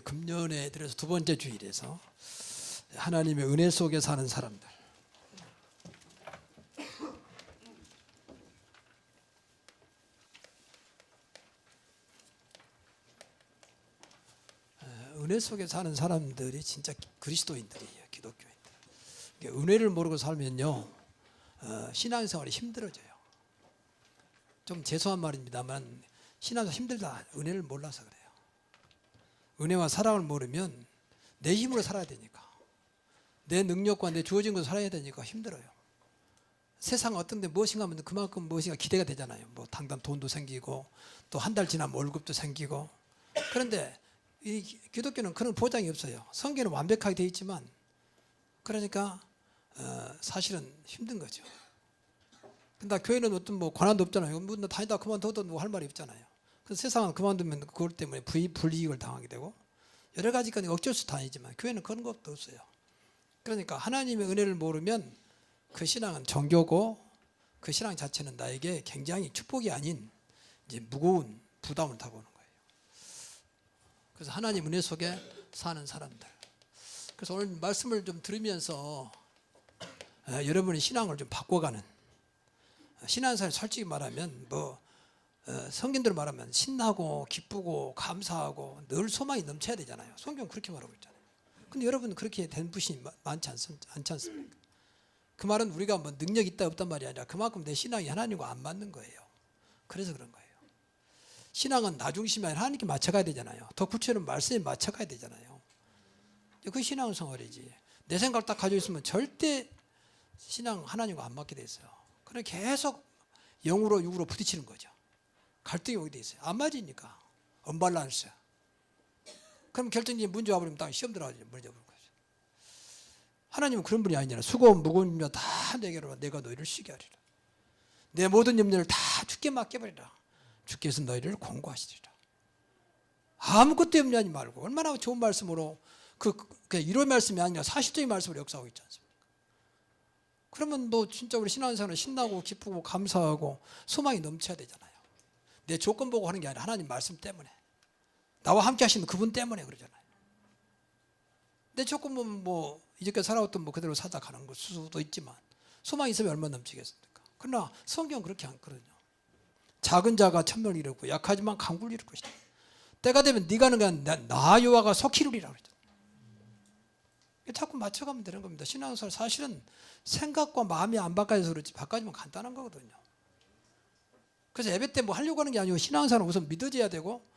금년에 들어서 두 번째 주일에서 하나님의 은혜 속에 사는 사람들. 은혜 속에 사는 사람들이 진짜 그리스도인들이에요. 기독교인들. 은혜를 모르고 살면요, 신앙생활이 힘들어져요. 좀 죄송한 말입니다만 신앙생활 힘들다. 은혜를 몰라서 그래요. 은혜와 사랑을 모르면 내 힘으로 살아야 되니까, 내 능력과 내 주어진 것으로 살아야 되니까 힘들어요. 세상 어떤 데 무엇인가 하면 그만큼 무엇인가 기대가 되잖아요. 뭐 당장 돈도 생기고 또 한 달 지나면 월급도 생기고. 그런데 이 기독교는 그런 보장이 없어요. 성경은 완벽하게 되어 있지만, 그러니까 사실은 힘든 거죠. 근데 교회는 어떤 뭐 권한도 없잖아요. 뭐 다니다 그만둬도 뭐 할 말이 없잖아요. 그래서 세상은 그만두면 그것 때문에 불이익을 당하게 되고 여러 가지가 어쩔 수 다니지만 교회는 그런 것도 없어요. 그러니까 하나님의 은혜를 모르면 그 신앙은 종교고, 그 신앙 자체는 나에게 굉장히 축복이 아닌 이제 무거운 부담을 타고 오는 거예요. 그래서 하나님 은혜 속에 사는 사람들. 그래서 오늘 말씀을 좀 들으면서 여러분의 신앙을 좀 바꿔가는, 신앙생활 솔직히 말하면 뭐 성경대로 말하면 신나고 기쁘고 감사하고 늘 소망이 넘쳐야 되잖아요. 성경 그렇게 말하고 있잖아요. 근데 여러분 그렇게 된 분이 많지 않습니까? 그 말은 우리가 뭐 능력이 있다 없단 말이 아니라 그만큼 내 신앙이 하나님과 안 맞는 거예요. 그래서 그런 거예요. 신앙은 나 중심이 아니라 하나님께 맞춰가야 되잖아요. 더 구체적으로 말씀에 맞춰가야 되잖아요. 그 신앙 생활이지. 내 생각을 딱 가지고 있으면 절대 신앙 하나님과 안 맞게 돼 있어요. 그럼 계속 영으로 육으로 부딪히는 거죠. 갈등이 오게 돼 있어요. 안 맞으니까. 언밸런스야. 그럼 결정적인 문제 와버리면 딱 시험 들어가지고 문제 보는 거죠. 하나님은 그런 분이 아니잖아요. 수고 무거운 염려 다 내게로 내가 너희를 쉬게 하리라. 내 모든 염려를 다 주께 맡겨버리라. 주께서 너희를 공고하시리라. 아무것도 염려하지 말고, 얼마나 좋은 말씀으로 그 이론 말씀이 아니라 사실적인 말씀으로 역사하고 있지 않습니까? 그러면 너 진짜 우리 신앙생활은 신나고 기쁘고 감사하고 소망이 넘쳐야 되잖아요. 내 조건 보고 하는 게 아니라 하나님 말씀 때문에, 나와 함께 하시는 그분 때문에 그러잖아요. 내 조건 보면 뭐 이제까지 살아왔던 뭐 그대로 살다 가는 걸 수도 있지만 소망이 있으면 얼마나 넘치겠습니까? 그러나 성경은 그렇게 않거든요. 작은 자가 천명을 이루고 약하지만 강구를 이룰 것이다. 때가 되면 네가 하는 게 아니라 나 여호와가 속히 이루리라 그랬잖아요. 자꾸 맞춰가면 되는 겁니다. 신앙생활 사실은 생각과 마음이 안 바꿔져서 그렇지 바꿔지면 간단한 거거든요. 그래서 예배 때 뭐 하려고 하는 게 아니고 신앙생활은 우선 믿어져야 되고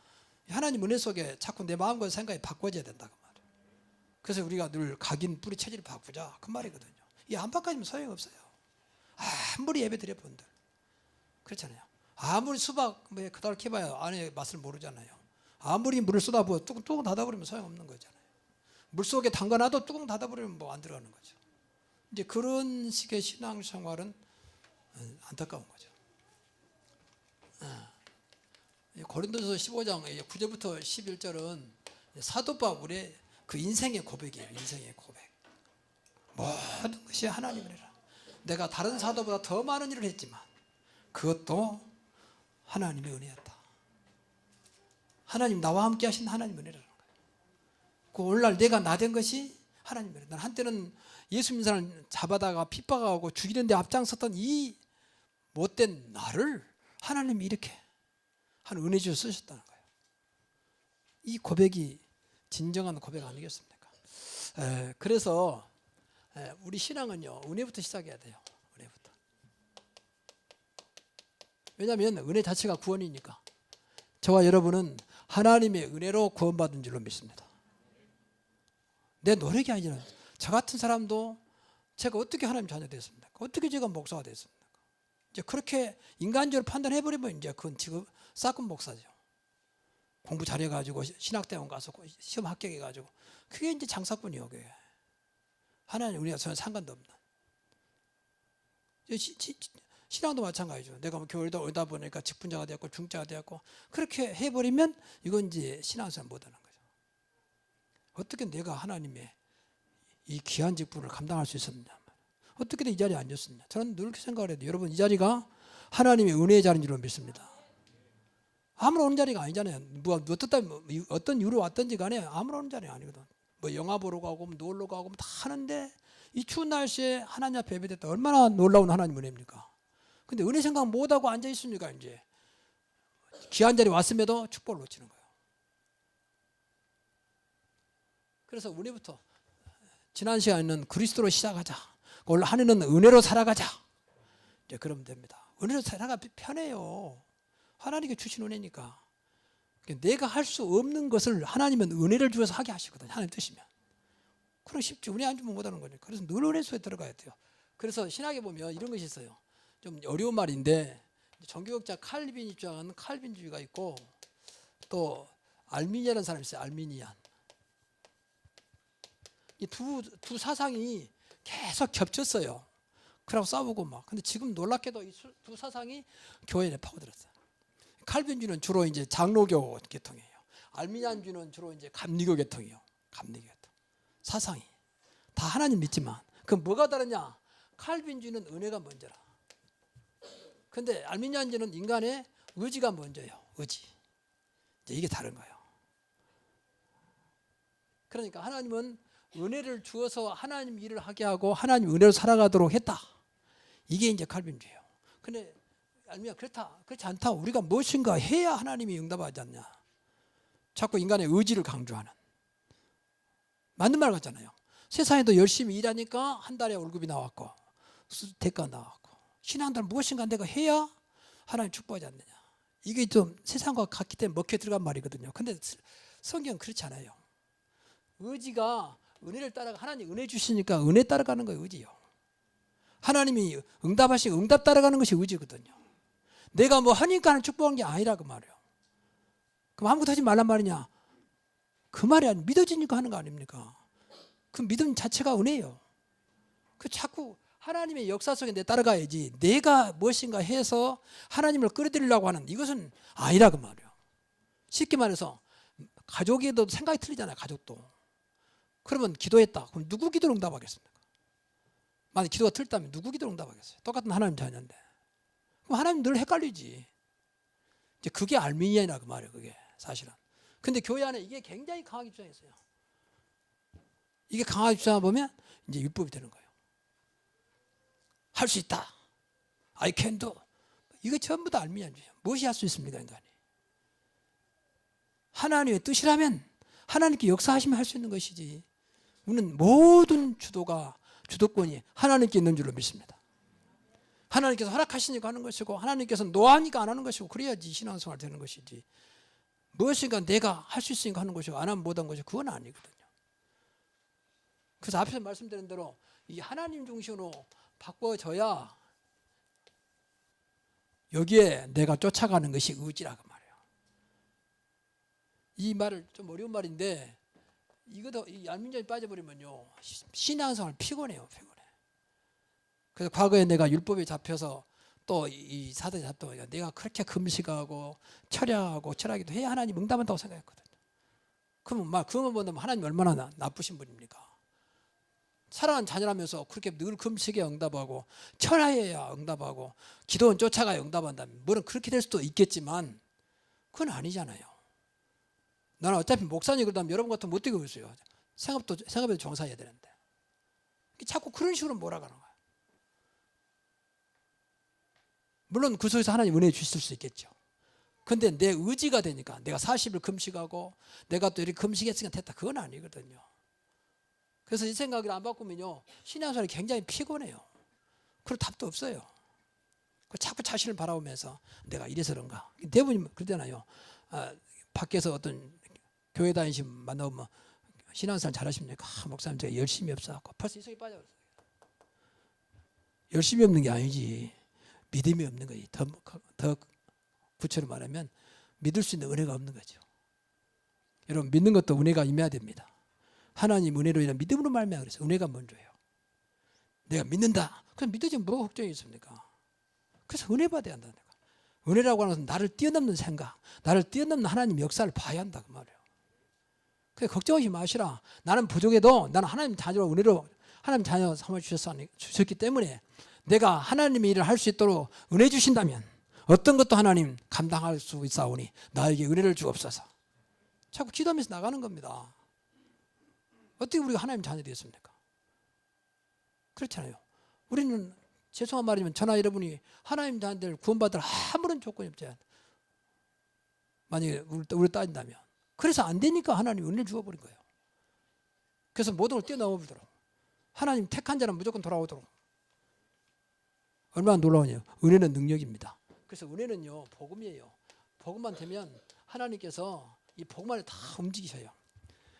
하나님 은혜 속에 자꾸 내 마음과 생각이 바꿔져야 된다고 말이에요. 그래서 우리가 늘 각인 뿌리 체질을 바꾸자 그 말이거든요. 이 안 바꿔지면 소용없어요. 아무리 예배 드려본들 그렇잖아요. 아무리 수박 뭐 그달 캐봐야 안에 맛을 모르잖아요. 아무리 물을 쏟아부어 뚜껑 닫아버리면 소용없는 거잖아요. 물속에 담가놔도 뚜껑 닫아버리면 뭐 안 들어가는 거죠. 이제 그런 식의 신앙생활은 안타까운 거죠. 고린도서 15장 9절부터 11절은 사도 바울의 그 인생의 고백이에요. 인생의 고백. 모든 것이 하나님이라. 내가 다른 사도보다 더 많은 일을 했지만 그것도 하나님의 은혜였다. 하나님 나와 함께 하신 하나님의 은혜라는 거예요. 그 오늘날 내가 나 된 것이 하나님의 은혜. 난 한때는 예수 믿는 사람을 잡아다가 핍박하고 죽이는 데 앞장섰던 이 못된 나를 하나님이 이렇게 한 은혜 주셔서 쓰셨다는 거예요. 이 고백이 진정한 고백 아니겠습니까? 그래서 우리 신앙은요, 은혜부터 시작해야 돼요. 은혜부터. 왜냐하면 은혜 자체가 구원이니까. 저와 여러분은 하나님의 은혜로 구원받은 줄로 믿습니다. 내 노력이 아니라 저 같은 사람도 제가 어떻게 하나님 자녀 됐습니까? 어떻게 제가 목사가 됐습니까? 이제 그렇게 인간적으로 판단해버리면 이제 그건 지금 싹은 목사죠. 공부 잘해가지고 신학대원 가서 시험 합격해가지고 그게 이제 장사꾼이요. 그게. 하나님 우리가 전혀 상관도 없는. 신앙도 마찬가지죠. 내가 뭐 교회를 오다 보니까 직분자가 되었고 중자가 되었고 그렇게 해버리면 이건 이제 신앙생활 못하는 거죠. 어떻게 내가 하나님의 이 귀한 직분을 감당할 수 있었느냐. 어떻게 이 자리에 앉았느냐. 저는 늘 그렇게 생각을 해도 여러분 이 자리가 하나님의 은혜의 자리인 줄로 믿습니다. 아무나 오는 자리가 아니잖아요. 뭐 어떤 이유로 왔든지 간에 아무나 오는 자리가 아니거든. 뭐 영화 보러 가고 놀러 가고 다 하는데 이 추운 날씨에 하나님 앞에 예배됐다. 얼마나 놀라운 하나님 은혜입니까? 근데 은혜 생각 못하고 앉아 있으니까 이제 귀한 자리 왔음에도 축복을 놓치는 거예요. 그래서 우리부터 지난 시간에는 그리스도로 시작하자. 올 한 해는 은혜로 살아가자. 이제 그러면 됩니다. 은혜로 살아가 편해요. 하나님께 주신 은혜니까. 내가 할 수 없는 것을 하나님은 은혜를 주어서 하게 하시거든요. 하나님 뜻이면. 그럼 쉽지. 은혜 안 주면 못하는 거니까. 그래서 늘 은혜 속에 들어가야 돼요. 그래서 신학에 보면 이런 것이 있어요. 좀 어려운 말인데 종교학자 칼빈이 주장하는 칼빈주의가 있고 또 알미니아라는 사람이 있어요. 알미니안. 이 두 사상이 계속 겹쳤어요. 그러고 싸우고 막. 근데 지금 놀랍게도 이 두 사상이 교회에 파고들었어요. 칼빈주의는 주로 이제 장로교 계통이에요. 알미니안주의는 주로 이제 감리교 계통이에요. 감리교 계통. 사상이 다 하나님 믿지만 그럼 뭐가 다르냐? 칼빈주의는 은혜가 먼저라. 근데 알미니안주의는 인간의 의지가 먼저예요. 의지. 이제 이게 다른 거예요. 그러니까 하나님은 은혜를 주어서 하나님 일을 하게 하고 하나님 은혜로 살아가도록 했다. 이게 이제 칼빈주의예요. 근데 알미니안 그렇지 않다. 우리가 무엇인가 해야 하나님이 응답하지 않냐. 자꾸 인간의 의지를 강조하는. 맞는 말 같잖아요. 세상에도 열심히 일하니까 한 달에 월급이 나왔고 대가 나왔고 신앙들 무엇인가 내가 해야 하나님 축복하지 않느냐. 이게 좀 세상과 같기 때문에 먹혀 들어간 말이거든요. 근데 성경은 그렇지 않아요. 의지가 은혜를 따라가 하나님 은혜 주시니까 은혜 따라가는 거예요. 의지요. 하나님이 응답하시고 응답 따라가는 것이 의지거든요. 내가 뭐 하니까 하는 축복한 게 아니라 그 말이에요. 그럼 아무것도 하지 말란 말이냐? 그 말이 아니에요. 믿어지니까 하는 거 아닙니까? 그 믿음 자체가 은혜예요. 그 자꾸 하나님의 역사 속에 내 따라가야지 내가 무엇인가 해서 하나님을 끌어들이려고 하는 이것은 아니라 그 말이에요. 쉽게 말해서 가족에도 생각이 틀리잖아요. 가족도. 그러면 기도했다. 그럼 누구 기도를 응답하겠습니까? 만약 기도가 틀렸다면 누구 기도를 응답하겠어요? 똑같은 하나님 자녀인데. 그럼 하나님 늘 헷갈리지. 이제 그게 알미니안이라 그 말이에요. 그게 사실은. 근데 교회 안에 이게 굉장히 강하게 주장했어요. 이게 강하게 주장하다 보면 이제 율법이 되는 거예요. 할 수 있다. I can do. 이거 전부 다 알미니안주의예요. 무엇이 할 수 있습니까, 인간이? 하나님의 뜻이라면 하나님께 역사하시면 할 수 있는 것이지. 우리는 모든 주도권이 하나님께 있는 줄로 믿습니다. 하나님께서 허락하시니까 하는 것이고 하나님께서 노하니까 안 하는 것이고 그래야지 신앙생활 되는 것이지. 무엇인가 내가 할 수 있으니까 하는 것이고 안 하면 못한 것이고 그건 아니거든요. 그래서 앞에서 말씀드린 대로 이 하나님 중심으로 바꿔져야 여기에 내가 쫓아가는 것이 의지라고 말이에요. 이 말을 좀 어려운 말인데 이것도 이 알미니안에 빠져버리면요 신앙생활 피곤해요. 피곤해. 그래서 과거에 내가 율법에 잡혀서 또 이 사단에 잡다 보니까 내가 그렇게 금식하고 철야하고 철학기도 해야 하나님 응답한다고 생각했거든요. 그러면 막 그것만 본다면 하나님 얼마나 나쁘신 분입니까? 사랑하는 자녀라면서 그렇게 늘 금식에 응답하고 철야해야 응답하고 기도는 쫓아가야 응답한다면 물론 그렇게 될 수도 있겠지만 그건 아니잖아요. 나는 어차피 목사님 그러다면 여러분 같으면 못 되고 있어요. 생업에도 종사해야 되는데 자꾸 그런 식으로 몰아가는 거예요. 물론 그 속에서 하나님 은혜 주실 수 있겠죠. 근데 내 의지가 되니까 내가 40일 금식하고 내가 또 이렇게 금식했으니까 됐다. 그건 아니거든요. 그래서 이 생각을 안 바꾸면요 신앙생활이 굉장히 피곤해요. 그럴 답도 없어요. 자꾸 자신을 바라보면서 내가 이래서 그런가. 대부분 그러잖아요. 밖에서 어떤 교회 다니시면 만나보면 신앙생활 잘하십니까? 목사님 제가 열심히 없어갖고 벌써 이 속에 빠져버렸어요. 열심히 없는 게 아니지. 믿음이 없는 거지. 더 구체로 말하면 믿을 수 있는 은혜가 없는 거죠. 여러분 믿는 것도 은혜가 임해야 됩니다. 하나님 은혜로 인한 믿음으로 말미암아 그래서 은혜가 먼저예요. 내가 믿는다. 그럼 믿어지면 뭐가 걱정이 있습니까? 그래서 은혜 받아야 한다니까. 은혜라고 하는 것은 나를 뛰어넘는 생각, 나를 뛰어넘는 하나님 역사를 봐야 한다 그 말이에요. 그래서 걱정하지 마시라. 나는 부족해도 나는 하나님 자녀로 은혜로 하나님 자녀 삼아 주셨기 때문에 내가 하나님의 일을 할 수 있도록 은혜 주신다면 어떤 것도 하나님 감당할 수 있사오니 나에게 은혜를 주옵소서. 자꾸 기도하면서 나가는 겁니다. 어떻게 우리가 하나님 자녀 되었습니까? 그렇잖아요. 우리는 죄송한 말이지만 저나 여러분이 하나님 자녀들 구원받을 아무런 조건이 없잖아요. 만약에 우리 따진다면. 그래서 안 되니까 하나님 은혜를 주어버린 거예요. 그래서 모든 걸 뛰어넘어보도록 하나님 택한 자는 무조건 돌아오도록. 얼마나 놀라우냐. 은혜는 능력입니다. 그래서 은혜는요 복음이에요. 복음만 되면 하나님께서 이 복음 안에 다 움직이셔요.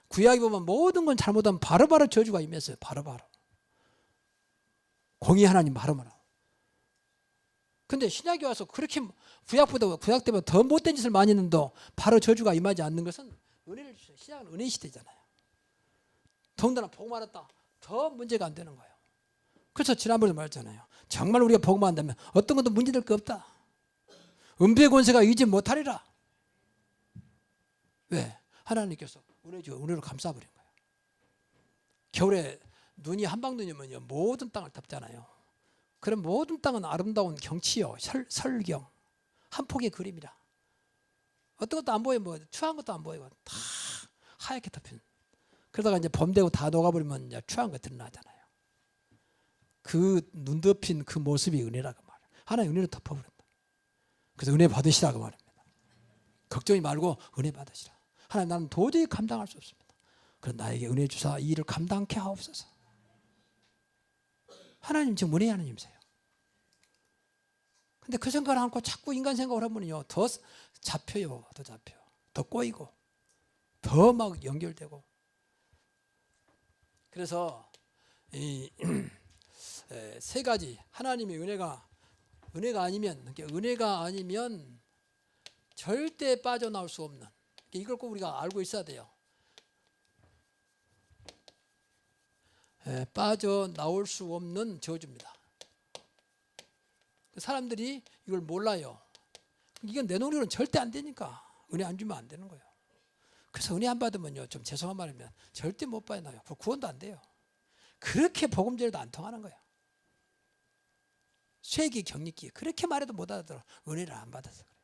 구약에 보면 모든 건 잘못하면 바로바로 저주가 임했어요. 바로바로. 공의 하나님 바로바로. 근데 신약에 와서 그렇게 구약 때보다 더 못된 짓을 많이 했는데 바로 저주가 임하지 않는 것은 은혜를 주셔요. 신약은 은혜 시대잖아요. 더군다나 복음 알았다. 더 문제가 안 되는 거예요. 그래서 지난번에 말했잖아요. 정말 우리가 복음만 한다면 어떤 것도 문제될 거 없다. 은폐 권세가 이기지 못하리라. 왜? 하나님께서 은혜 주어 은혜로 감싸버린 거예요. 겨울에 눈이 한방눈이면요 모든 땅을 덮잖아요. 그럼 모든 땅은 아름다운 경치요. 설경. 한 폭의 그림이라. 어떤 것도 안 보여. 뭐 추한 것도 안 보이고 다 하얗게 덮인. 그러다가 이제 봄 되고 다 녹아버리면 이제 추한 거 드러나잖아요. 그 눈 덮인 그 모습이 은혜라고 말해요. 하나님 은혜로 덮어버린다. 그래서 은혜 받으시라고 말합니다. 걱정이 말고 은혜 받으시라. 하나님 나는 도저히 감당할 수 없습니다. 그럼 나에게 은혜 주사 이 일을 감당케 하옵소서. 하나님 지금 은혜의 하나님이세요. 근데 그 생각을 않고 자꾸 인간 생각을 하면요 더 잡혀요. 더 잡혀. 더 꼬이고 더 막 연결되고. 그래서 이 세 가지 하나님의 은혜가 아니면 절대 빠져나올 수 없는, 이걸 꼭 우리가 알고 있어야 돼요. 빠져나올 수 없는 저주입니다. 사람들이 이걸 몰라요. 이건 내 노력으로는 절대 안 되니까 은혜 안 주면 안 되는 거예요. 그래서 은혜 안 받으면요 좀 죄송한 말이면 절대 못 빠져나와요. 구원도 안 돼요. 그렇게 복음제도도 안 통하는 거예요. 쇠기 경리기 그렇게 말해도 못 알아들어. 은혜를 안 받아서 그래요.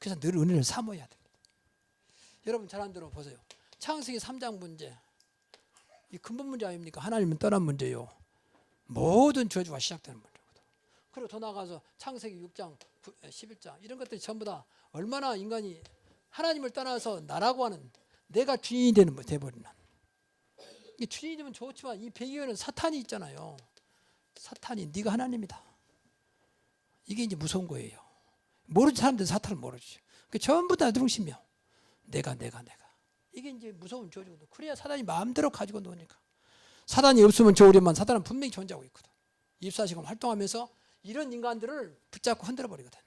그래서 늘 은혜를 사모해야 됩니다. 여러분 잘 안 들어 보세요. 창세기 3장 문제, 이 근본 문제 아닙니까? 하나님은 떠난 문제요. 모든 저주가 시작되는 문제거든. 그리고 더 나아가서 창세기 6장, 11장 이런 것들이 전부 다 얼마나 인간이 하나님을 떠나서 나라고 하는 내가 주인이 돼버리는. 이 주인이 되면 좋지만 이 배경에는 사탄이 있잖아요. 사탄이 네가 하나님이다. 이게 이제 무서운 거예요. 모르는 사람들은 사탄을 모르죠. 전부 다 중심이요. 내가. 이게 이제 무서운 저주거든. 그래야 사단이 마음대로 가지고 노니까. 사단이 없으면 좋으려만 사단은 분명히 존재하고 있거든. 24시간 활동하면서 이런 인간들을 붙잡고 흔들어 버리거든.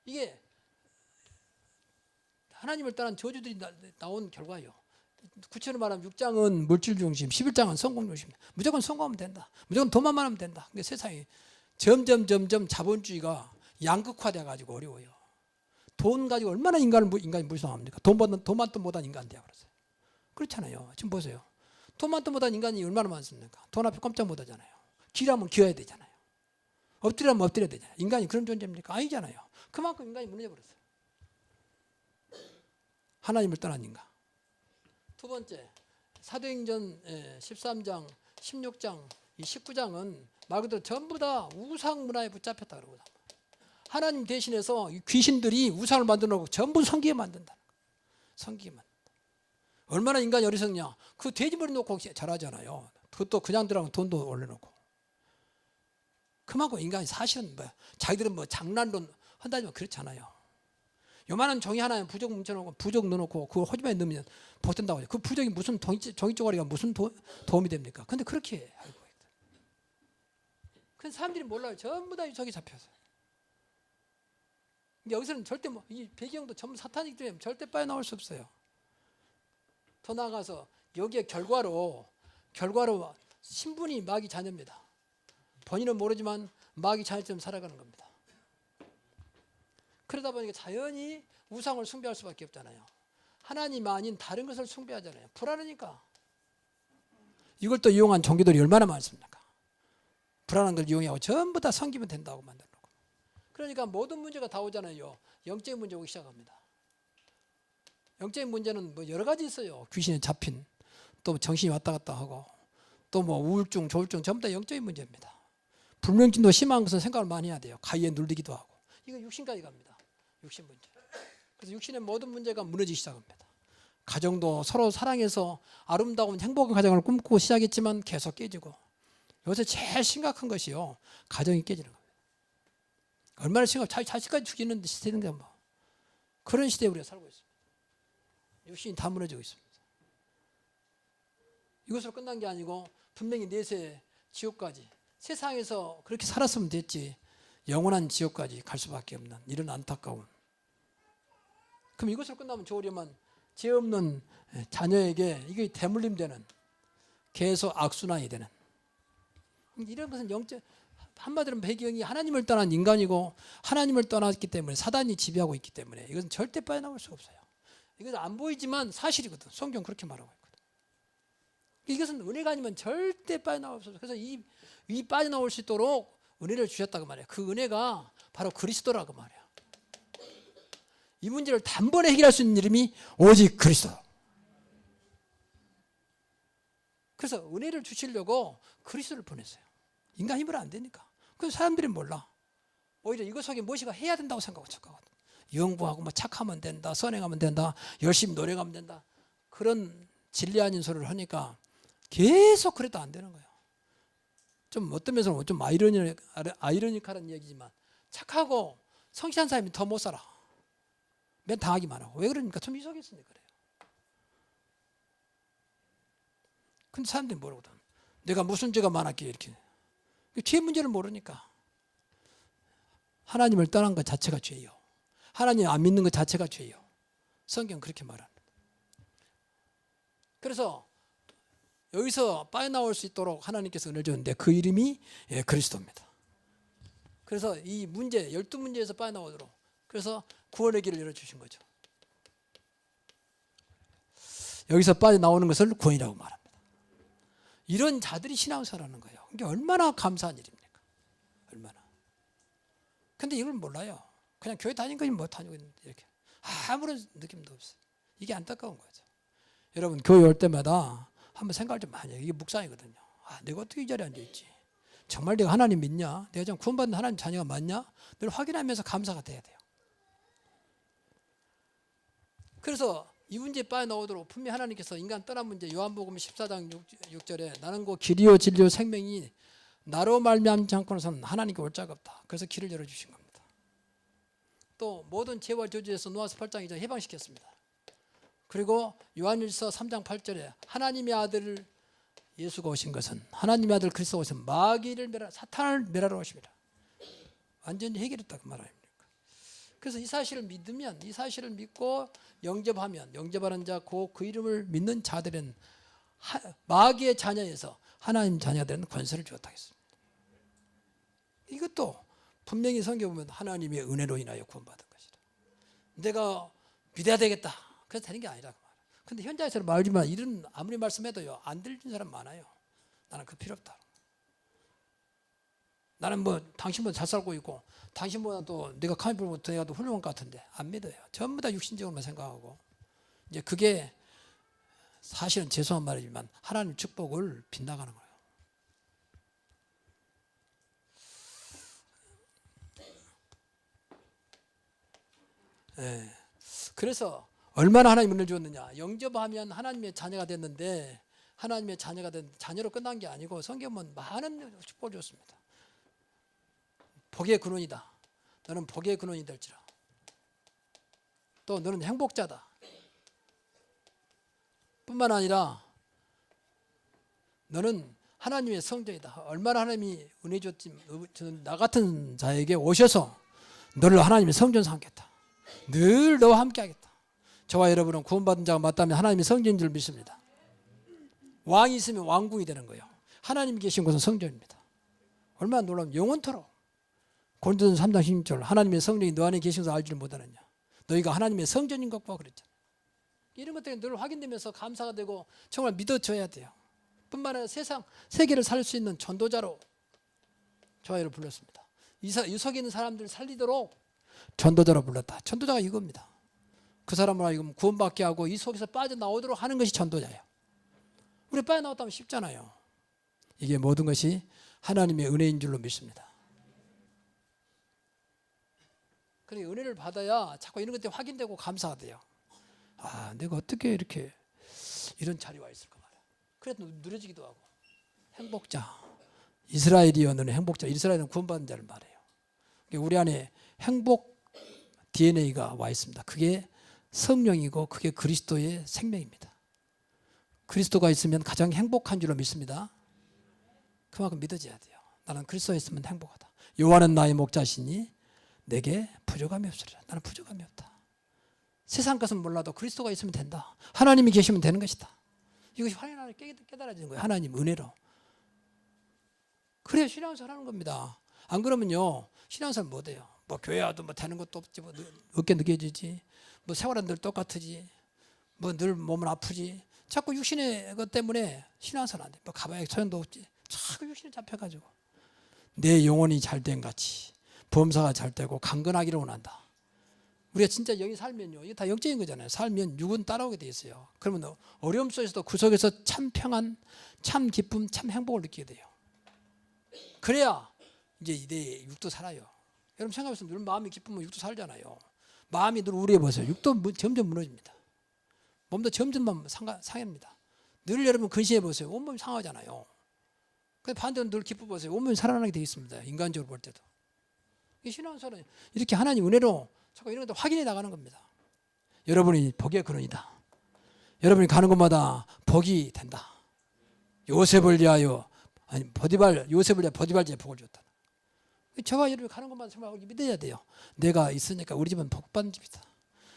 이게 하나님을 떠난 저주들이 나온 결과예요. 구체로 말하면 6장은 물질 중심, 11장은 성공 중심. 무조건 성공하면 된다. 무조건 돈만 하면 된다. 근데 세상이 점점 자본주의가 양극화돼 가지고 어려워요. 돈 가지고 얼마나 인간이 불쌍합니까? 돈만 또 못한 인간 되어 버렸어요. 그렇잖아요. 지금 보세요. 돈만 또 못한 인간이 얼마나 많습니까? 돈 앞에 꼼짝 못 하잖아요. 기라면 기어야 되잖아요. 엎드리면 엎드려야 되잖아요. 인간이 그런 존재입니까? 아니잖아요. 그만큼 인간이 무너져 버렸어요. 하나님을 떠난 인간. 두 번째, 사도행전 13장, 16장, 이 19장은 말 그대로 전부 다 우상 문화에 붙잡혔다 그러고 하나님 대신해서 귀신들이 우상을 만들어 놓고 전부 섬기게 만든다. 섬기게 만든다. 얼마나 인간이 어리석냐. 그 돼지머리 놓고 잘하잖아요. 그것도 그냥 들어가면 돈도 올려놓고. 그만큼 인간이 사실은 자기들은 장난론 한다지만 그렇잖아요. 요만한 종이 하나에 부적 뭉쳐놓고 부적 넣어놓고 그 호주머니에 넣으면 복된다고 해요. 그 부적이 무슨 종이 쪼가리가 무슨 도움이 됩니까? 근데 그렇게 알고 있다. 근데 사람들이 몰라요. 전부 다 저기 잡혀서. 여기서는 절대 이 배경도 전부 사탄이기 때문에 절대 빠져나올 수 없어요. 더 나아가서 여기에 결과로 신분이 마귀 자녀입니다. 본인은 모르지만 마귀 자녀처럼 살아가는 겁니다. 그러다 보니까 자연히 우상을 숭배할 수밖에 없잖아요. 하나님 아닌 다른 것을 숭배하잖아요. 불안하니까. 이걸 또 이용한 종교들이 얼마나 많습니까? 불안한 걸 이용하고 전부 다 섬기면 된다고 만들어 놓고. 그러니까 모든 문제가 다 오잖아요. 영적인 문제 오기 시작합니다. 영적인 문제는 뭐 여러 가지 있어요. 귀신에 잡힌, 또 정신이 왔다 갔다 하고, 또 뭐 우울증, 조울증 전부 다 영적인 문제입니다. 불면증도 심한 것은 생각을 많이 해야 돼요. 가위에 눌리기도 하고. 이거 육신까지 갑니다. 육신 문제. 그래서 육신의 모든 문제가 무너지기 시작합니다. 가정도 서로 사랑해서 아름다운 행복한 가정을 꿈꾸고 시작했지만 계속 깨지고, 요새 제일 심각한 것이요, 가정이 깨지는 겁니다. 얼마나 심각해. 자식까지 죽이는 시대인가 뭐. 그런 시대에 우리가 살고 있습니다. 육신이 다 무너지고 있습니다. 이것으로 끝난 게 아니고 분명히 내세 지옥까지, 세상에서 그렇게 살았으면 됐지 영원한 지옥까지 갈 수밖에 없는 이런 안타까움. 그럼 이것으로 끝나면 좋으려면 죄 없는 자녀에게 이게 대물림되는, 계속 악순환이 되는, 이런 것은 영적, 한마디로 배경이 하나님을 떠난 인간이고 하나님을 떠났기 때문에 사단이 지배하고 있기 때문에 이것은 절대 빠져나올 수 없어요. 이것은 안 보이지만 사실이거든. 성경 그렇게 말하고 있거든. 이것은 은혜가 아니면 절대 빠져나올 수 없어요. 그래서 이 빠져나올 수 있도록 은혜를 주셨다고 말해요. 그 은혜가 바로 그리스도라고 말해요. 이 문제를 단번에 해결할 수 있는 이름이 오직 그리스도. 그래서 은혜를 주시려고 그리스도를 보냈어요. 인간 힘으로 안 되니까. 그래서 사람들이 몰라. 오히려 이것 속에 무엇이가 해야 된다고 생각하고 착각하거든. 연구하고 뭐 착하면 된다, 선행하면 된다, 열심히 노력하면 된다, 그런 진리 아닌 소리를 하니까 계속 그래도 안 되는 거예요. 좀 어떤 면에서는 좀 아이러니컬한 얘기지만 착하고 성실한 사람이 더 못 살아. 맨 당하기만 하고. 왜 그러니까? 좀 이상했으니까 그래요. 근데 사람들이 모르거든. 내가 무슨 죄가 많았기에 이렇게. 죄 문제를 모르니까. 하나님을 떠난 것 자체가 죄예요. 하나님 안 믿는 것 자체가 죄예요. 성경 그렇게 말합니다. 그래서 여기서 빠져나올 수 있도록 하나님께서 은혜를 줬는데 그 이름이 그리스도입니다. 그래서 이 문제, 12문제에서 빠져나오도록, 그래서 구원의 길을 열어주신 거죠. 여기서 빠져나오는 것을 구원이라고 말합니다. 이런 자들이 신앙생활하는 거예요. 이게 얼마나 감사한 일입니까? 얼마나. 근데 이걸 몰라요. 그냥 교회 다닌 거니 뭐 다니고 있는데 이렇게 아무런 느낌도 없어요. 이게 안타까운 거죠. 여러분 교회 올 때마다 한번 생각을 좀 많이 해요. 이게 묵상이거든요. 아, 내가 어떻게 이 자리에 앉아있지? 정말 내가 하나님 믿냐? 내가 좀 구원받는 하나님 자녀가 맞냐? 늘 확인하면서 감사가 돼야 돼요. 그래서 이 문제에 빠져나오도록 분명히 하나님께서 인간 떠난 문제, 요한복음 14장 6절에 나는 그 길이요 진리요 생명이 나로 말미암지 않고는 하나님께 올 자가 없다. 그래서 길을 열어주신 겁니다. 또 모든 죄와 저주에서 노아서 8장 2절 해방시켰습니다. 그리고 요한일서 3장 8절에 하나님의 아들 예수가 오신 것은, 하나님의 아들 그리스도가 오신 마귀를 멸하, 사탄을 멸하러 오십니다. 완전히 해결했다고 말합니다. 그래서 이 사실을 믿으면, 이 사실을 믿고 영접하면, 영접하는 자, 그 이름을 믿는 자들은 마귀의 자녀에서 하나님 자녀가 되는 권세를 주었다 했습니다. 이것도 분명히 성경 보면 하나님의 은혜로 인하여 구원받은 것이다. 내가 믿어야 되겠다, 그래서 되는 게 아니라고 말해요. 근데 현장에서 말지만 이런 아무리 말씀해도요 안 들리는 사람 많아요. 나는 그 필요 없다. 나는 뭐 당신보다 잘 살고 있고 당신보다 또 내가 카미불보다 내가 더 훌륭한 것 같은데 안 믿어요. 전부 다 육신적으로만 생각하고, 이제 그게 사실은 죄송한 말이지만 하나님 축복을 빗나가는 거예요. 네. 그래서 얼마나 하나님 은혜를 주었느냐. 영접하면 하나님의 자녀가 됐는데, 하나님의 자녀가 된 자녀로 끝난 게 아니고 성경은 많은 축복을 줬습니다. 복의 근원이다. 너는 복의 근원이 될지라. 또 너는 행복자다. 뿐만 아니라 너는 하나님의 성전이다. 얼마나 하나님이 은혜 줬지. 나 같은 자에게 오셔서 너를 하나님의 성전 삼겠다. 늘 너와 함께 하겠다. 저와 여러분은 구원받은 자가 맞다면 하나님의 성전인 줄 믿습니다. 왕이 있으면 왕궁이 되는 거예요. 하나님이 계신 곳은 성전입니다. 얼마나 놀라면 영원토록. 고린도전서 3장 16절 하나님의 성령이 너 안에 계신 것을 알지를 못하느냐. 너희가 하나님의 성전인 것과 그랬잖아요. 이런 것들이 늘 확인되면서 감사가 되고 정말 믿어줘야 돼요. 뿐만 아니라 세계를 살 수 있는 전도자로 조화를 불렀습니다. 유석에 있는 사람들을 살리도록 전도자로 불렀다. 전도자가 이겁니다. 그 사람을 하여금 구원받게 하고 이 속에서 빠져나오도록 하는 것이 전도자예요. 우리 빠져나왔다면 쉽잖아요. 이게 모든 것이 하나님의 은혜인 줄로 믿습니다. 그러니까 은혜를 받아야 자꾸 이런 것들이 확인되고 감사가 돼요. 아, 내가 어떻게 이렇게 이런 자리에 와 있을까 말이야. 그래도 누려지기도 하고. 행복자, 이스라엘이었는 행복자, 이스라엘은 구원받은 자를 말해요. 우리 안에 행복 DNA가 와 있습니다. 그게 성령이고 그게 그리스도의 생명입니다. 그리스도가 있으면 가장 행복한 줄로 믿습니다. 그만큼 믿어져야 돼요. 나는 그리스도에 있으면 행복하다. 여호와는 나의 목자시니 내게 부족함이 없으리라. 나는 부족함이 없다. 세상 것은 몰라도 그리스도가 있으면 된다. 하나님이 계시면 되는 것이다. 이것이 하나님 깨달아지는 거예요. 하나님 은혜로. 그래야 신앙생활 하는 겁니다. 안 그러면요 신앙생활 못해요. 뭐 교회 와도 뭐 되는 것도 없지, 뭐 어깨 느껴지지, 뭐 생활은 늘 똑같으지, 뭐 늘 몸은 아프지. 자꾸 육신의 것 때문에 신앙생활 안 돼. 뭐 가봐야 소용도 없지. 자꾸 육신에 잡혀가지고 내 영혼이 잘된 같이 범사가 잘 되고 강건하기를 원한다. 우리가 진짜 영이 살면요, 이게 다 영적인 거잖아요. 살면 육은 따라오게 돼 있어요. 그러면 어려움 속에서도 그 속에서 참 평안, 참 기쁨, 참 행복을 느끼게 돼요. 그래야 이제 내 육도 살아요. 여러분 생각해보세요. 늘 마음이 기쁘면 육도 살잖아요. 마음이 늘 우울해 보세요. 육도 점점 무너집니다. 몸도 점점 상합니다. 늘 여러분 근심해 보세요. 온몸이 상하잖아요. 근데 반대로 늘 기뻐 보세요. 온몸이 살아나게 되어 있습니다. 인간적으로 볼 때도. 이 신앙생활은 이렇게 하나님 은혜로 자꾸 이런 것들 확인해 나가는 겁니다. 여러분이 복의 근원이다. 여러분이 가는 곳마다 복이 된다. 요셉을 위하여 요셉을 위하여 보디발자의 복을 줬다. 저와 여러분이 가는 곳마다 정말 믿어야 돼요. 내가 있으니까 우리 집은 복받는 집이다.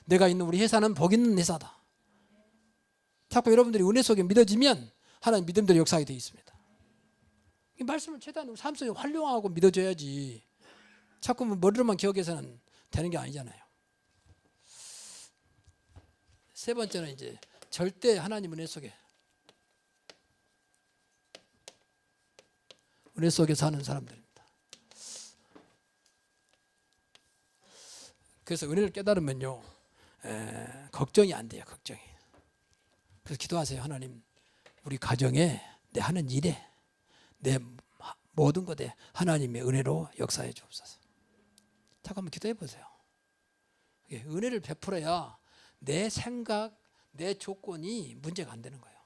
내가 있는 우리 회사는 복 있는 회사다. 자꾸 여러분들이 은혜 속에 믿어지면 하나님 믿음대로 역사하게 되어 있습니다. 이 말씀을 최대한 삶 속에 활용하고 믿어줘야지. 자꾸 머리로만 기억해서는 되는 게 아니잖아요. 세 번째는 이제 절대 하나님 은혜 속에 사는 사람들입니다. 그래서 은혜를 깨달으면요 걱정이 안 돼요. 걱정이. 그래서 기도하세요. 하나님 우리 가정에 내 하는 일에 내 모든 것에 하나님의 은혜로 역사해 주옵소서. 잠깐만 기도해 보세요. 은혜를 베풀어야 내 생각, 내 조건이 문제가 안 되는 거예요.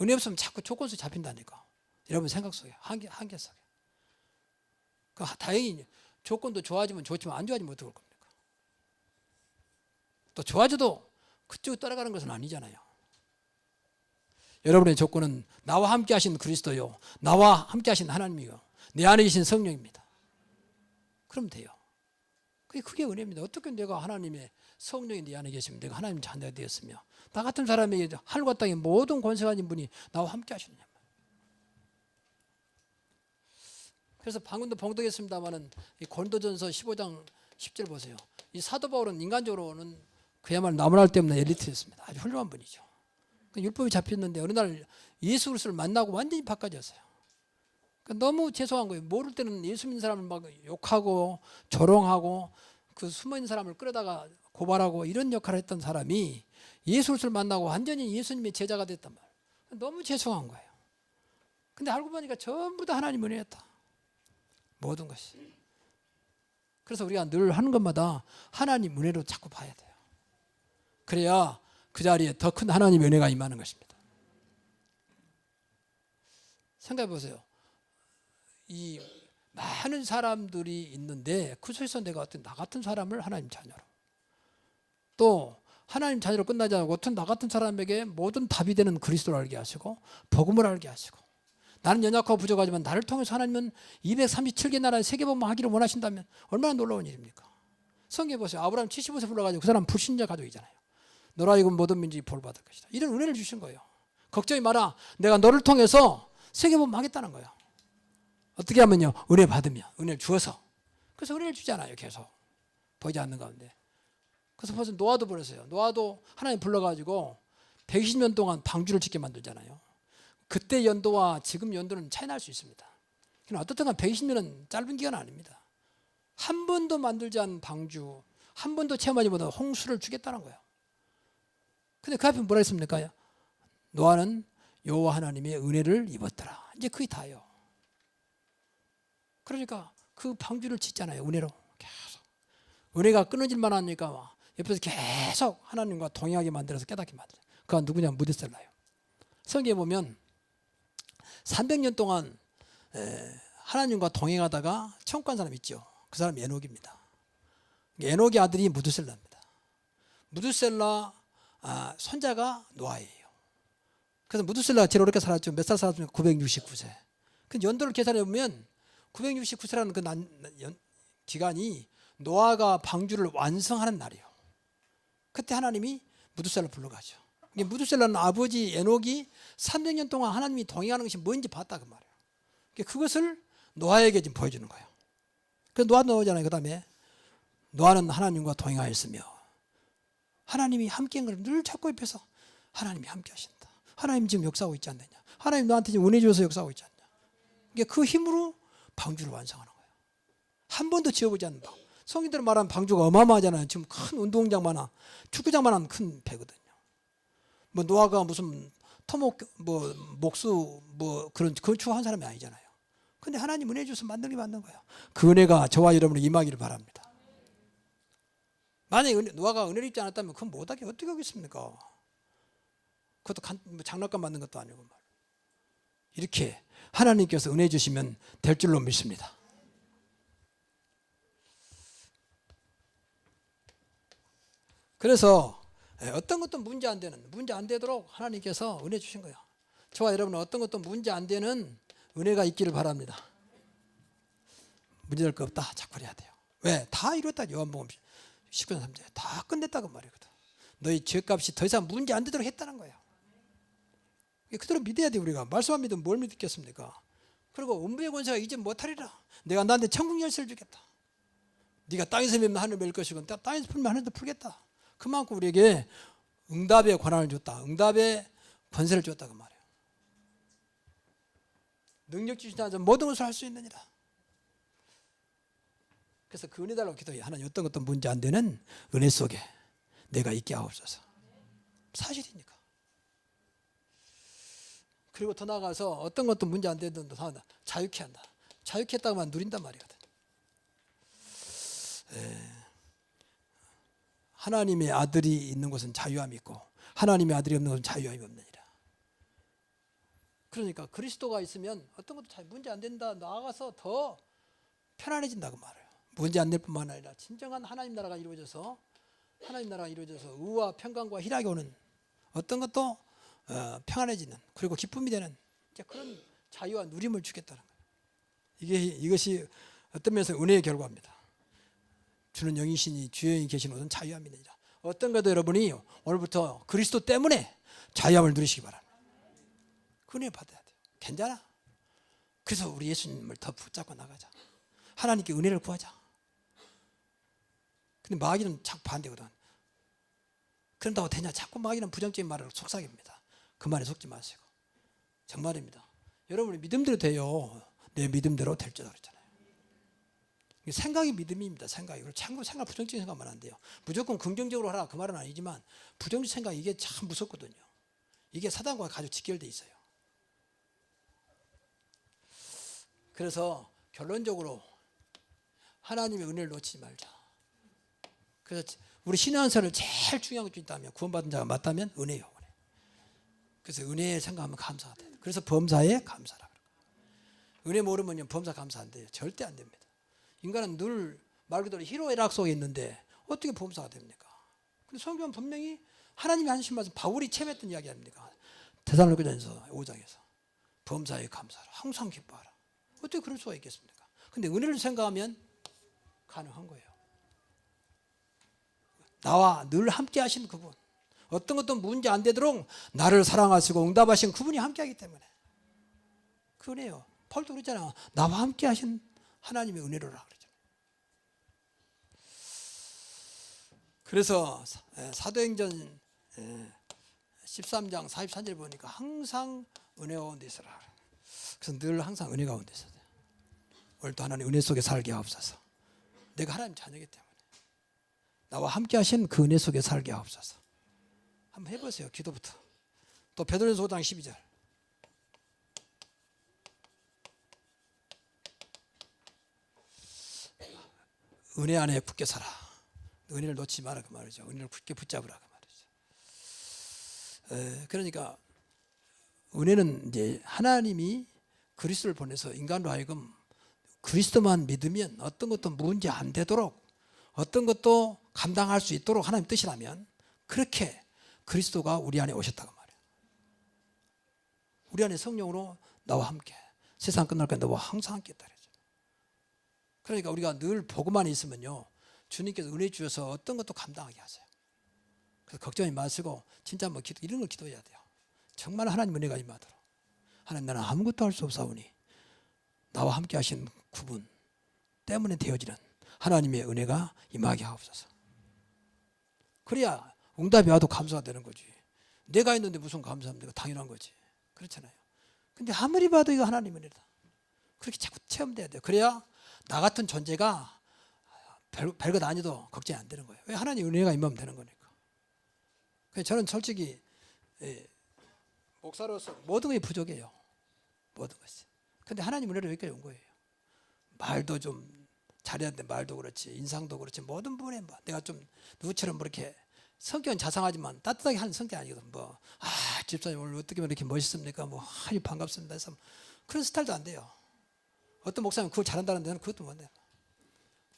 은혜 없으면 자꾸 조건 속에 잡힌다니까. 여러분 생각 속에, 한계 속에. 다행히 조건도 좋아지면 좋지만 안 좋아지면 어떡할 겁니까? 또 좋아져도 그쪽으로 따라가는 것은 아니잖아요. 여러분의 조건은 나와 함께 하신 그리스도요, 나와 함께 하신 하나님이요, 내 안에 계신 성령입니다. 그럼 돼요. 그게 은혜입니다. 어떻게 내가 하나님의 성령이 내 안에 계시면 내가 하나님 자녀가 되었으며 나 같은 사람에게 하늘과 땅의 모든 권세가 가진 분이 나와 함께 하시느냐. 그래서 방금도 봉독했습니다마는 이 고린도전서 15장 10절 보세요. 이 사도 바울은 인간적으로는 그야말로 나무랄 때문에 엘리트였습니다. 아주 훌륭한 분이죠. 율법이 잡혔는데 어느 날 예수 그리스도를 만나고 완전히 바꿔졌어요. 너무 죄송한 거예요. 모를 때는 예수 믿는 사람을 막 욕하고 조롱하고 그 숨어있는 사람을 끌어다가 고발하고 이런 역할을 했던 사람이 예수 그리스도를 만나고 완전히 예수님의 제자가 됐단 말이에요. 너무 죄송한 거예요. 근데 알고 보니까 전부 다 하나님 은혜였다. 모든 것이. 그래서 우리가 늘 하는 것마다 하나님 은혜로 자꾸 봐야 돼요. 그래야 그 자리에 더 큰 하나님의 은혜가 임하는 것입니다. 생각해 보세요. 이 많은 사람들이 있는데 그 속에서 내가 어떤 나 같은 사람을 하나님 자녀로, 또 하나님 자녀로 끝나지 않고 어떤 나 같은 사람에게 모든 답이 되는 그리스도를 알게 하시고 복음을 알게 하시고, 나는 연약하고 부족하지만 나를 통해서 하나님은 237개 나라의 세계복음을 하기를 원하신다면 얼마나 놀라운 일입니까? 성경에 보세요. 아브라함 75세 불러가지고 그 사람 불신자 가족이잖아요. 너로 하여금 모든 민족이 볼 받을 것이다. 이런 은혜를 주신 거예요. 걱정이 마라. 내가 너를 통해서 세계복음 하겠다는 거예요. 어떻게 하면요? 은혜 받으면, 은혜를 주어서. 그래서 은혜를 주잖아요. 계속 보이지 않는 가운데. 그래서 벌써 노아도 버렸어요. 노아도 하나님 불러가지고 120년 동안 방주를 짓게 만들잖아요. 그때 연도와 지금 연도는 차이 날 수 있습니다. 어떻든 120년은 짧은 기간 아닙니다. 한 번도 만들지 않은 방주, 한 번도 체험하지 못한 홍수를 주겠다는 거예요. 근데 그 앞에 뭐라 했습니까? 노아는 여호와 하나님의 은혜를 입었더라. 이제 그게 다예요. 그러니까 그 방주를 짓잖아요. 은혜로 계속. 은혜가 끊어질만 하니까 옆에서 계속 하나님과 동행하게 만들어서 깨닫게 만들어요. 그가 누구냐? 무드셀라요. 성경에 보면 300년 동안 하나님과 동행하다가 천국 간 사람 있죠. 그 사람이 에녹입니다. 에녹의 아들이 무드셀라입니다. 무드셀라 손자가 노아예요. 그래서 무드셀라가 제일 오래 살았죠. 몇 살 살았습니까? 969세. 그 연도를 계산해 보면 969세라는 그 기간이 노아가 방주를 완성하는 날이에요. 그때 하나님이 무드셀라 불러가죠. 무드셀라는 아버지 에녹이 300년 동안 하나님이 동행하는 것이 뭔지 봤다 그 말이에요. 그것을 노아에게 지금 보여주는 거예요. 그래서 노아도 나오잖아요. 그 다음에 노아는 하나님과 동행하였으며 하나님이 함께한 걸 늘 찾고 옆에서 하나님이 함께 하신다. 하나님 지금 역사하고 있지 않느냐. 하나님 너한테 지금 은혜 주어서 역사하고 있지 않냐. 그 힘으로 방주를 완성하는 거예요. 한 번도 지어보지 않는 방. 성인들 말하는 방주가 어마어마하잖아요. 지금 큰 운동장만한 축구장만한 큰 배거든요. 뭐 노아가 무슨 토목 목수 그런 건축한 사람이 아니잖아요. 근데 하나님 은혜 주셔서 만들게 만든 거예요. 그 은혜가 저와 여러분을 임하기를 바랍니다. 만약에 노아가 은혜를 입지 않았다면 그건 못하게 어떻게 하겠습니까? 그것도 장난감 만든 것도 아니고 말. 이렇게 하나님께서 은혜 주시면 될 줄로 믿습니다. 그래서 어떤 것도 문제 안 되도록 하나님께서 은혜 주신 거예요. 저와 여러분은 어떤 것도 문제 안 되는 은혜가 있기를 바랍니다. 문제될 거 없다. 자꾸 해야 돼요. 왜? 다 이뤘다. 요한복음 19장 3절에 다 끝냈다고 말이거든. 너희 죄값이 더 이상 문제 안 되도록 했다는 거예요. 그대로 믿어야 돼. 우리가 말씀 안 믿으면 뭘 믿겠습니까? 그리고 음부의 권세가 이제 못하리라. 내가 너한테 천국 열쇠를 주겠다. 네가 땅에서 밀면 하늘 밀 것이고 땅에서 풀면 하늘도 풀겠다. 그만큼 우리에게 응답의 권한을 줬다. 응답의 권세를 줬다 그 말이에요. 능력 주시지 않아서 모든 것을 할 수 있느니라. 그래서 그 은혜 달라고 기도해요. 하나님 어떤 것도 문제 안 되는 은혜 속에 내가 있게 하옵소서. 사실이니까. 그리고 더 나아가서 어떤 것도 문제 안 되든 자유케 한다. 자유케 했다고 하면 누린단 말이거든. 하나님의 아들이 있는 곳은 자유함이 있고 하나님의 아들이 없는 곳은 자유함이 없느니라. 그러니까 그리스도가 있으면 어떤 것도 잘 문제 안 된다. 나아가서 더 편안해진다고 말해요. 문제 안 될 뿐만 아니라 진정한 하나님 나라가 이루어져서 의와 평강과 희락이 오는 어떤 것도 평안해지는 그리고 기쁨이 되는 그런 자유와 누림을 주겠다는 거예요. 이것이 어떤 면에서 은혜의 결과입니다. 주는 영이시니 주의 영이 계신 곳은 자유함이니라. 어떤 것도 여러분이 오늘부터 그리스도 때문에 자유함을 누리시기 바랍니다. 그 은혜 받아야 돼요. 괜찮아. 그래서 우리 예수님을 더 붙잡고 나가자. 하나님께 은혜를 구하자. 근데 마귀는 자꾸 반대거든. 그런다고 되냐? 자꾸 마귀는 부정적인 말을 속삭입니다. 그 말에 속지 마시고. 정말입니다. 여러분의 믿음대로 돼요. 내 믿음대로 될 줄 알았잖아요. 생각이 믿음입니다. 생각이. 생각 부정적인 생각만 안 돼요. 무조건 긍정적으로 하라 그 말은 아니지만 부정적 생각 이게 참 무섭거든요. 이게 사단과 아주 직결돼 있어요. 그래서 결론적으로 하나님의 은혜를 놓치지 말자. 그래서 우리 신앙생활을 제일 중요한 것이 있다면 구원받은 자가 맞다면 은혜요. 은혜. 그래서 은혜에 생각하면 감사가 돼요. 그래서 범사에 감사라. 은혜 모르면 범사 감사 안 돼요. 절대 안 됩니다. 인간은 늘 말 그대로 희로애락 속에 있는데 어떻게 범사가 됩니까? 근데 성경은 분명히 하나님이 하신 말씀 바울이 체험했던 이야기 아닙니까? 데살로니가전서 5장에서 범사에 감사라. 항상 기뻐하라. 어떻게 그럴 수가 있겠습니까? 근데 은혜를 생각하면 가능한 거예요. 나와 늘 함께 하신 그분, 어떤 것도 문제 안 되도록 나를 사랑하시고 응답하신 그분이 함께 하기 때문에 그 은혜요. 바울도 그랬잖아. 나와 함께 하신 하나님의 은혜로라 그러잖아요. 그래서 사도행전 13장 44절 보니까 항상 은혜 가운데 있어라. 그래서 늘 항상 은혜 가운데 있어야 돼요. 오늘도 하나님 은혜 속에 살게 하옵소서. 내가 하나님 자녀이기 때문에 나와 함께 하신 그 은혜 속에 살게 하옵소서. 한번 해보세요. 기도부터. 또 베드로전서 5장 12절. 은혜 안에 굳게 살아. 은혜를 놓지 마라 그 말이죠. 은혜를 굳게 붙잡으라 그 말이죠. 그러니까 은혜는 이제 하나님이 그리스도를 보내서 인간으로 하여금 그리스도만 믿으면 어떤 것도 문제 안 되도록, 어떤 것도 감당할 수 있도록 하나님 뜻이라면 그렇게 그리스도가 우리 안에 오셨다고 말이에요. 우리 안에 성령으로 나와 함께, 세상 끝날까지 너와 항상 함께 있다 그랬죠. 그러니까 우리가 늘 보고만 있으면요, 주님께서 은혜 주셔서 어떤 것도 감당하게 하세요. 그래서 걱정이 마시고 진짜 뭐 기도, 이런 걸 기도해야 돼요. 정말 하나님 은혜가 임하도록. 하나님, 나는 아무것도 할 수 없사오니 나와 함께 하신 그분 때문에 되어지는 하나님의 은혜가 임하게 하옵소서. 그래야 응답이 와도 감사가 되는 거지. 내가 있는데 무슨 감사합니까? 당연한 거지. 그렇잖아요. 근데 아무리 봐도 이거 하나님 은혜다. 그렇게 자꾸 체험돼야 돼요. 그래야 나 같은 존재가 별것 아니도 걱정이 안 되는 거예요. 왜? 하나님 은혜가 임하면 되는 거니까. 그래서 저는 솔직히 목사로서 모든 것이 부족해요. 모든 것이. 근데 하나님 은혜로 여기까지 온 거예요. 말도 좀 잘해야 돼. 말도 그렇지, 인상도 그렇지, 모든 부분에 뭐 내가 좀 누구처럼 뭐 이렇게 성격은 자상하지만 따뜻하게 하는 성격이 아니거든. 뭐 집사님 오늘 어떻게 이렇게 멋있습니까? 뭐 아주 반갑습니다 해서 그런 스타일도 안 돼요. 어떤 목사님 그걸 잘한다는 데는 그것도 못 해요.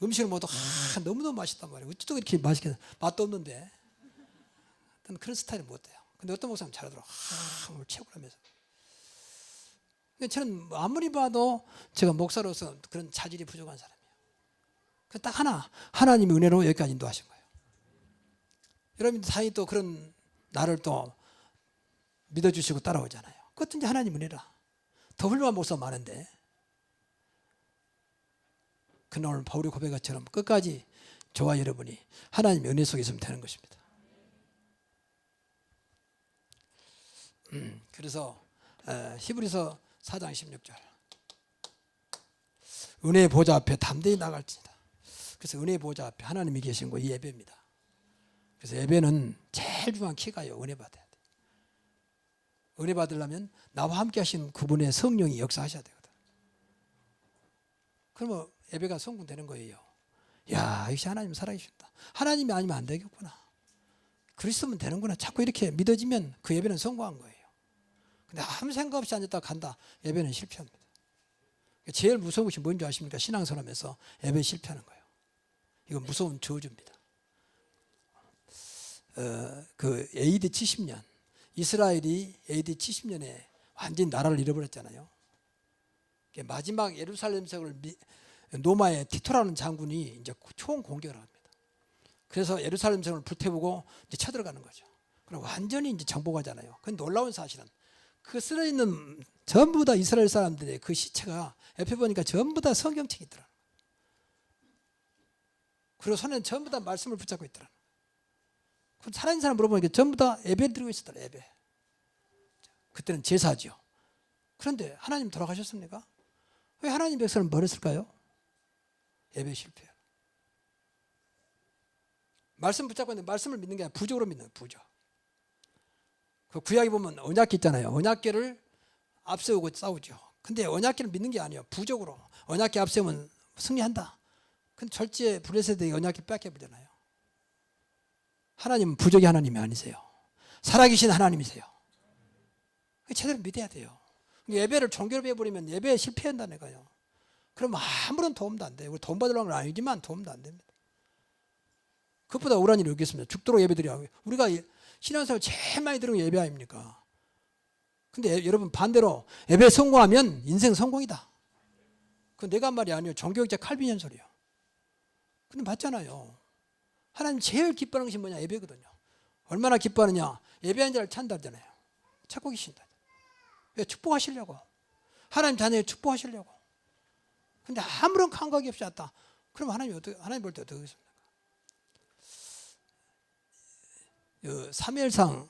음식을 먹어도 너무너무 맛있단 말이에요. 어쩌고 이렇게 맛있게, 맛도 없는데. 그런 스타일은 못 돼요. 근데 어떤 목사님 잘하더라고. 오늘 최고라면서. 저는 아무리 봐도 제가 목사로서 그런 자질이 부족한 사람이에요. 딱 하나, 하나님의 은혜로 여기까지 인도하신 거예요. 여러분들 다행히 또 그런 나를 또 믿어주시고 따라오잖아요. 그것도 이제 하나님 은혜라. 더 훌륭한 목사 많은데. 그날 오늘 바울이 고백한 것처럼 끝까지 저와 여러분이 하나님의 은혜 속에 있으면 되는 것입니다. 그래서 히브리서 4장 16절, 은혜의 보좌 앞에 담대히 나갈지니라. 그래서 은혜의 보좌 앞에 하나님이 계신 거, 이 예배입니다. 그래서 예배는 제일 중요한 키가요. 은혜 받아야 돼. 은혜 받으려면 나와 함께 하신 그분의 성령이 역사하셔야 되거든. 그러면 예배가 성공되는 거예요. 야, 역시 하나님 살아계신다. 하나님이 아니면 안 되겠구나. 그리스도면 되는구나. 자꾸 이렇게 믿어지면 그 예배는 성공한 거예요. 근데 아무 생각 없이 앉았다 간다. 예배는 실패합니다. 제일 무서운 것이 뭔지 아십니까? 신앙생활하면서 예배 실패하는 거예요. 이건 무서운 저주입니다. 그 AD 70년, 이스라엘이 AD 70년에 완전히 나라를 잃어버렸잖아요. 마지막 예루살렘 성을 로마의 티토라는 장군이 이제 총 공격을 합니다. 그래서 예루살렘 성을 불태우고 이제 쳐들어가는 거죠. 그럼 완전히 이제 정복하잖아요. 그 놀라운 사실은 그 쓰러 있는 전부 다 이스라엘 사람들의 그 시체가 옆에 보니까 전부 다 성경책이 있더라. 그리고 손에는 전부 다 말씀을 붙잡고 있더라. 그 살아있는 사람 물어보니까 전부 다 예배 드리고 있었더라. 예배. 그때는 제사죠. 그런데 하나님 돌아가셨습니까? 왜 하나님 백성을 버렸을까요? 예배 실패. 말씀 붙잡고 있는데 말씀을 믿는 게 아니라 부적으로 믿는 거예요. 부적. 그 구약에 보면 언약궤 있잖아요. 언약궤를 앞세우고 싸우죠. 근데 언약궤를 믿는 게 아니에요. 부적으로. 언약궤 앞세우면 승리한다. 근데 절제 블레셋이 언약궤 뺏겨버리잖아요. 하나님은 부적이 하나님이 아니세요. 살아계신 하나님이세요. 제대로 믿어야 돼요. 예배를 종교로 해버리면 예배에 실패한다니까요. 그럼 아무런 도움도 안 돼요. 우리 돈 받으려는 건 아니지만 도움도 안 됩니다. 그것보다 우울한 일이 없겠습니다. 죽도록 예배드려야. 우리가 신앙생활 제일 많이 들은 게 예배 아닙니까? 근데 여러분 반대로 예배 성공하면 인생 성공이다. 그건 내가 한 말이 아니에요. 종교학자 칼빈 소리요. 근데 맞잖아요. 하나님 제일 기뻐하는 것이 뭐냐? 예배거든요. 얼마나 기뻐하느냐? 예배한 자를 찬다잖아요. 찾고 계신다. 왜? 축복하시려고. 하나님 자녀를 축복하시려고. 근데 아무런 감각이 없이 왔다. 그럼 하나님 볼 때 어떻게 하겠습니까? 사무엘상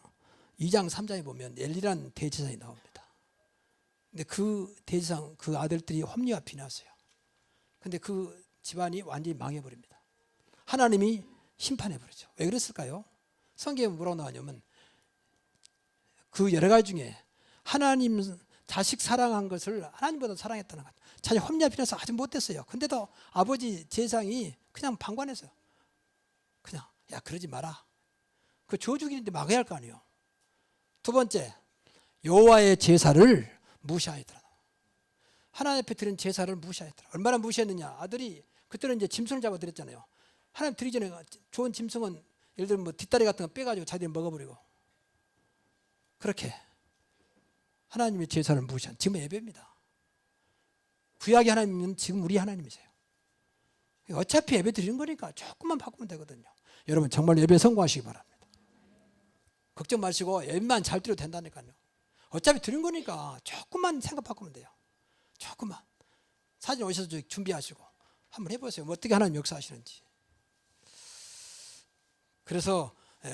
2장 3장에 보면 엘리라는 대제사장이 나옵니다. 근데 그 대제사장 그 아들들이 홈리와 비나서요. 근데 그 집안이 완전히 망해버립니다. 하나님이 심판해버리죠. 왜 그랬을까요? 성경에 뭐라고 나오냐면 그 여러 가지 중에 하나님 자식 사랑한 것을 하나님보다 사랑했다는 것. 자기 험야편에서 아주 못됐어요. 근데도 아버지 제상이 그냥 방관했어요. 그냥 야 그러지 마라. 그 저주기인데 막아야 할 거 아니에요. 두 번째, 여호와의 제사를 무시하였더라. 하나님 앞에 드린 제사를 무시하였더라. 얼마나 무시했느냐. 아들이 그때는 이제 짐승을 잡아드렸잖아요. 하나님 드리기 전에 좋은 짐승은 예를 들면 뭐 뒷다리 같은 거 빼가지고 자기들이 먹어버리고 그렇게 하나님의 제사를 무시한 지금 예배입니다. 구약의 하나님은 지금 우리 하나님이세요. 어차피 예배 드리는 거니까 조금만 바꾸면 되거든요. 여러분 정말 예배 성공하시기 바랍니다. 걱정 마시고 예배만 잘 드려도 된다니까요. 어차피 드린 거니까 조금만 생각 바꾸면 돼요. 조금만. 사진 오셔서 준비하시고 한번 해보세요. 어떻게 하나님 역사하시는지. 그래서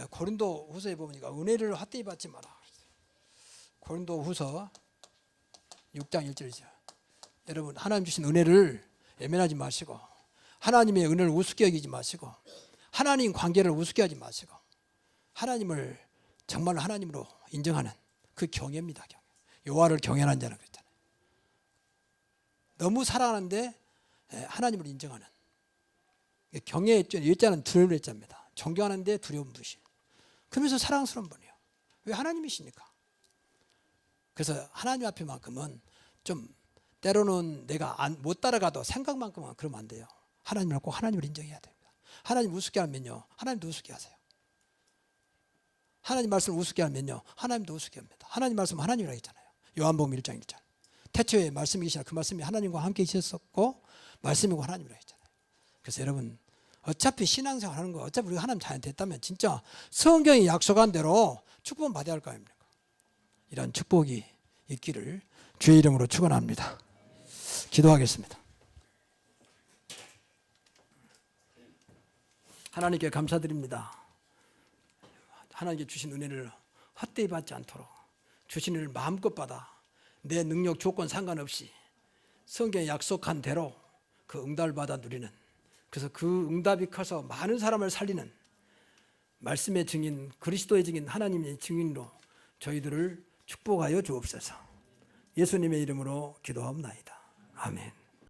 고린도 후서에 보니까 은혜를 헛되이 받지 마라. 고린도 후서 6장 1절이죠. 여러분 하나님 주신 은혜를 외면하지 마시고 하나님의 은혜를 우습게 여기지 마시고 하나님 관계를 우습게 하지 마시고 하나님을 정말 하나님으로 인정하는 그 경외입니다. 경외. 여호와를 경외하는 자는 그랬잖아요. 너무 사랑하는데 하나님을 인정하는 경외의 일자는 두려운 일자입니다. 존경하는데 두려움 부심. 그러면서 사랑스러운 분이에요. 왜 하나님이시니까. 그래서 하나님 앞에만큼은 좀 때로는 내가 못 따라가도 생각만큼은 그러면 안 돼요. 하나님을 꼭 하나님을 인정해야 됩니다. 하나님 우습게 하면요 하나님도 우습게 하세요. 하나님 말씀을 우습게 하면요 하나님도 우습게 합니다. 하나님 말씀은 하나님이라고 했잖아요. 요한복음 1장 1절. 태초에 말씀이 계시나 그 말씀이 하나님과 함께 계셨었고 말씀이고 하나님이라고 했잖아요. 그래서 여러분 어차피 신앙생활 하는 거 어차피 우리가 하나님 자녀 됐다면 진짜 성경이 약속한 대로 축복은 받아야 할 거 아닙니까? 이런 축복이 있기를 주의 이름으로 축원합니다. 기도하겠습니다. 하나님께 감사드립니다. 하나님께 주신 은혜를 헛되이 받지 않도록 주신 은혜를 마음껏 받아 내 능력 조건 상관없이 성경에 약속한 대로 그 응답을 받아 누리는, 그래서 그 응답이 커서 많은 사람을 살리는 말씀의 증인, 그리스도의 증인, 하나님의 증인으로 저희들을 축복하여 주옵소서. 예수님의 이름으로 기도하옵나이다. 아멘.